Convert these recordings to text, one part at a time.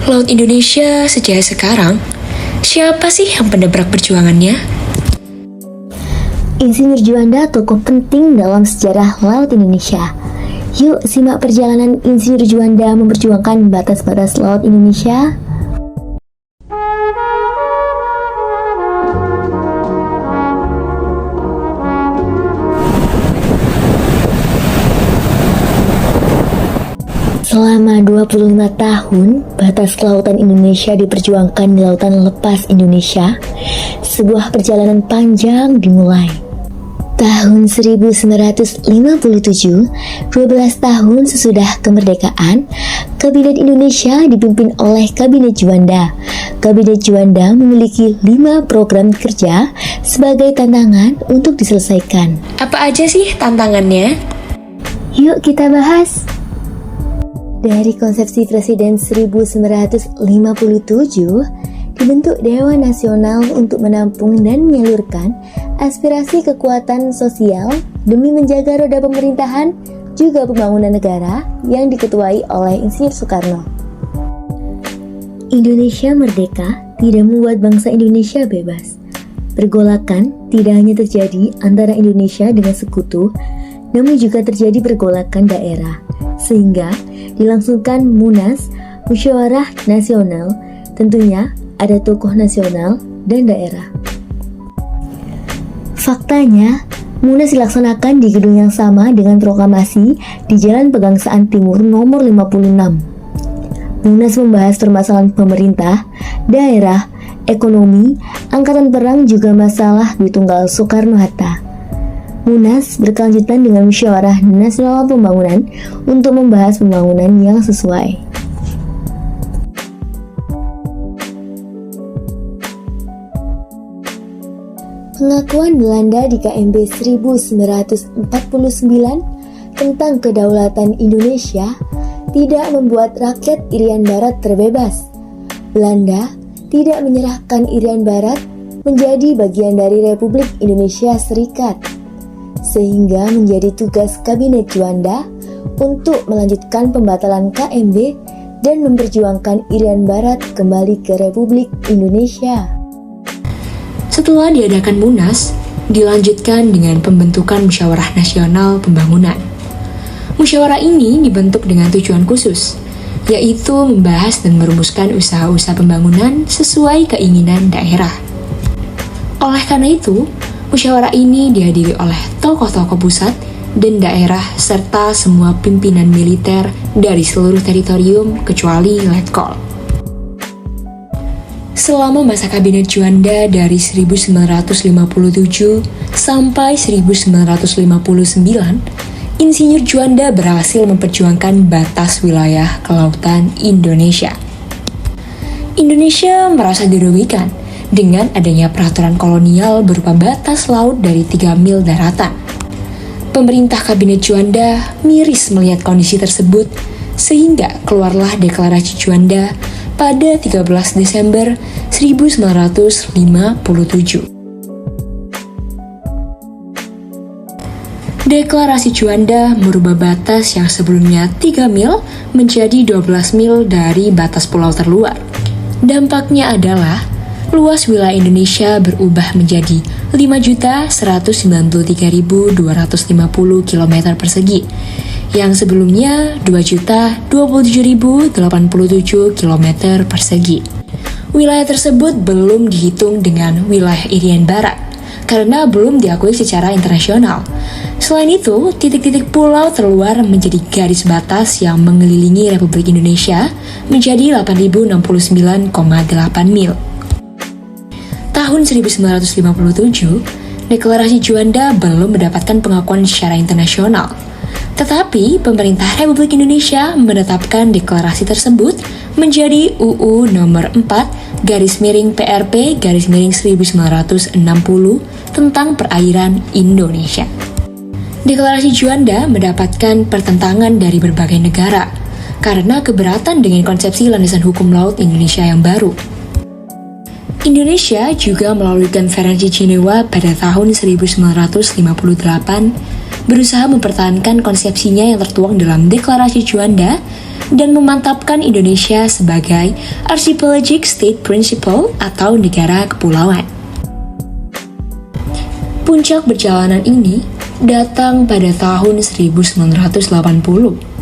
Laut Indonesia sejak sekarang, siapa sih yang pendobrak perjuangannya? Insinyur Juanda tokoh penting dalam sejarah Laut Indonesia. Yuk simak perjalanan Insinyur Juanda memperjuangkan batas-batas Laut Indonesia. Selama 25 tahun, batas kelautan Indonesia diperjuangkan di Lautan Lepas Indonesia. Sebuah perjalanan panjang dimulai. Tahun 1957, 12 tahun sesudah kemerdekaan, Kabinet Indonesia dipimpin oleh Kabinet Juanda. Kabinet Juanda memiliki 5 program kerja sebagai tantangan untuk diselesaikan. Apa aja sih tantangannya? Yuk kita bahas. Dari konsepsi Presiden 1957, dibentuk Dewan Nasional untuk menampung dan menyalurkan aspirasi kekuatan sosial demi menjaga roda pemerintahan juga pembangunan negara yang diketuai oleh Insinyur Soekarno. Indonesia merdeka tidak membuat bangsa Indonesia bebas. Pergolakan tidak hanya terjadi antara Indonesia dengan sekutu, namun juga terjadi pergolakan daerah, sehingga dilangsungkan Munas, Musyawarah Nasional, tentunya ada tokoh nasional dan daerah. Faktanya, Munas dilaksanakan di gedung yang sama dengan proklamasi di Jalan Pegangsaan Timur nomor 56. Munas membahas permasalahan pemerintah, daerah, ekonomi, angkatan perang juga masalah di Tunggal Soekarno-Hatta. Munas berkelanjutan dengan Musyawarah Nasional Pembangunan untuk membahas pembangunan yang sesuai. Pengakuan Belanda di KMB 1949 tentang kedaulatan Indonesia tidak membuat rakyat Irian Barat terbebas. Belanda tidak menyerahkan Irian Barat menjadi bagian dari Republik Indonesia Serikat, sehingga menjadi tugas Kabinet Juanda untuk melanjutkan pembatalan KMB dan memperjuangkan Irian Barat kembali ke Republik Indonesia. Setelah diadakan Munas, dilanjutkan dengan pembentukan Musyawarah Nasional Pembangunan. Musyawarah ini dibentuk dengan tujuan khusus, yaitu membahas dan merumuskan usaha-usaha pembangunan sesuai keinginan daerah. Oleh karena itu, musyawarah ini dihadiri oleh tokoh-tokoh pusat dan daerah serta semua pimpinan militer dari seluruh teritorium kecuali Letkol. Selama masa Kabinet Juanda dari 1957 sampai 1959, Insinyur Juanda berhasil memperjuangkan batas wilayah kelautan Indonesia. Indonesia merasa dirugikan dengan adanya peraturan kolonial berupa batas laut dari 3 mil daratan. Pemerintah Kabinet Juanda miris melihat kondisi tersebut, sehingga keluarlah Deklarasi Juanda pada 13 Desember 1957. Deklarasi Juanda merubah batas yang sebelumnya 3 mil menjadi 12 mil dari batas pulau terluar. Dampaknya adalah luas wilayah Indonesia berubah menjadi 5.193.250 km persegi, yang sebelumnya 2.027.087 km persegi. Wilayah tersebut belum dihitung dengan wilayah Irian Barat, karena belum diakui secara internasional. Selain itu, titik-titik pulau terluar menjadi garis batas yang mengelilingi Republik Indonesia menjadi 8.069,8 mil. Tahun 1957, Deklarasi Juanda belum mendapatkan pengakuan secara internasional. Tetapi, pemerintah Republik Indonesia menetapkan deklarasi tersebut menjadi UU nomor 4 /PRP /1960 tentang perairan Indonesia. Deklarasi Juanda mendapatkan pertentangan dari berbagai negara karena keberatan dengan konsepsi landasan hukum laut Indonesia yang baru. Indonesia juga melalui Konferensi Jenewa pada tahun 1958 berusaha mempertahankan konsepsinya yang tertuang dalam Deklarasi Juanda dan memantapkan Indonesia sebagai Archipelagic State Principle atau negara kepulauan. Puncak perjalanan ini datang pada tahun 1980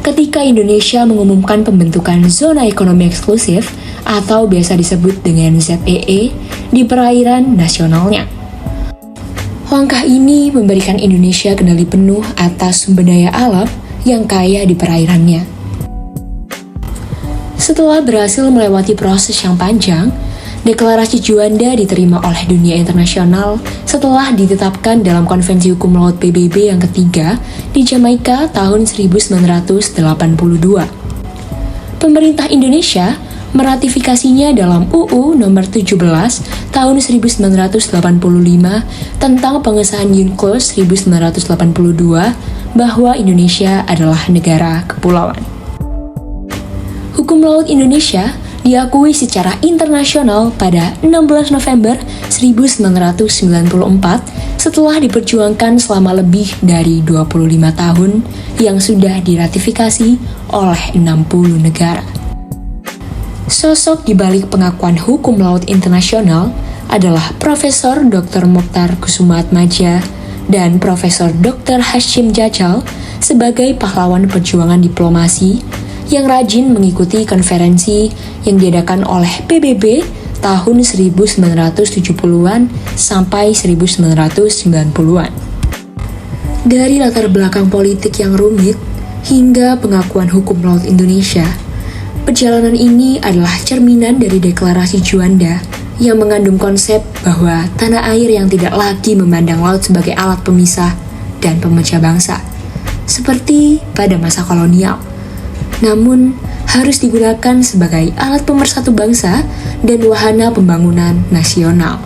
ketika Indonesia mengumumkan pembentukan Zona Ekonomi Eksklusif atau biasa disebut dengan ZEE di perairan nasionalnya. Langkah ini memberikan Indonesia kendali penuh atas sumber daya alam yang kaya di perairannya. Setelah berhasil melewati proses yang panjang, Deklarasi Juanda diterima oleh dunia internasional setelah ditetapkan dalam Konvensi Hukum Laut PBB yang ketiga di Jamaika tahun 1982. Pemerintah Indonesia meratifikasinya dalam UU nomor 17 tahun 1985 tentang pengesahan UNCLOS 1982 bahwa Indonesia adalah negara kepulauan. Hukum Laut Indonesia diakui secara internasional pada 16 November 1994 setelah diperjuangkan selama lebih dari 25 tahun yang sudah diratifikasi oleh 60 negara. Sosok di balik pengakuan hukum laut internasional adalah Profesor Dr. Mokhtar Kusumaatmadja dan Profesor Dr. Hasyim Djajal sebagai pahlawan perjuangan diplomasi yang rajin mengikuti konferensi yang diadakan oleh PBB tahun 1970-an sampai 1990-an. Dari latar belakang politik yang rumit hingga pengakuan hukum laut Indonesia, perjalanan ini adalah cerminan dari Deklarasi Juanda yang mengandung konsep bahwa tanah air yang tidak lagi memandang laut sebagai alat pemisah dan pemecah bangsa, seperti pada masa kolonial, namun harus digunakan sebagai alat pemersatu bangsa dan wahana pembangunan nasional.